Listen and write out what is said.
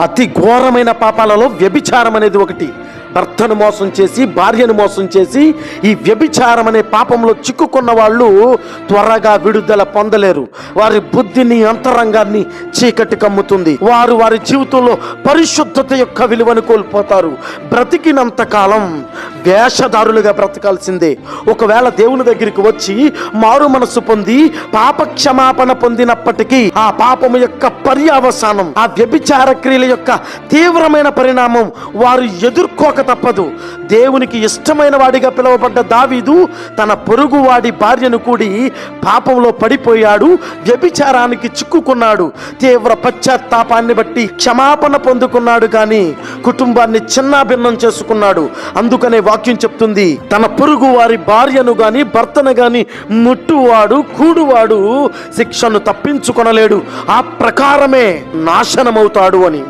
అతి ఘోరమైన పాపాలలో వ్యభిచారం అనేది ఒకటి. భర్తను మోసం చేసి, భార్యను మోసం చేసి, ఈ వ్యభిచారం అనే పాపంలో చిక్కుకున్న వాళ్ళు త్వరగా విడుదల పొందలేరు. వారి బుద్ధిని, అంతరంగాన్ని చీకటి కమ్ముతుంది. వారు వారి జీవితంలో పరిశుద్ధత యొక్క విలువను కోల్పోతారు. బ్రతికినంత కాలం వేషధారులుగా బ్రతకాల్సిందే. ఒకవేళ దేవుని దగ్గరికి వచ్చి మారు మనసు పొంది పాప క్షమాపణ పొందినప్పటికీ ఆ పాపము యొక్క పర్యవసానం, ఆ వ్యభిచార క్రియల యొక్క తీవ్రమైన పరిణామం వారు ఎదుర్కోక తప్పదు. దేవునికి ఇష్టమైన వాడిగా పిలువబడ్డ దావీదు తన పొరుగువాడి భార్యను కూడి పాపంలో పడిపోయాడు, వ్యభిచారానికి చిక్కుకున్నాడు. తీవ్ర పశ్చాత్తాపాన్ని బట్టి క్షమాపణ పొందుకున్నాడు, కానీ కుటుంబాన్ని చిన్నాభిన్నం చేసుకున్నాడు. అందుకనే వాక్యం చెప్తుంది, తన పొరుగు వారి భార్యను గాని భర్తను గాని ముట్టువాడు, కూడువాడు శిక్షను తప్పించుకొనలేడు, ఆ ప్రకారమే నాశనమవుతాడు అని.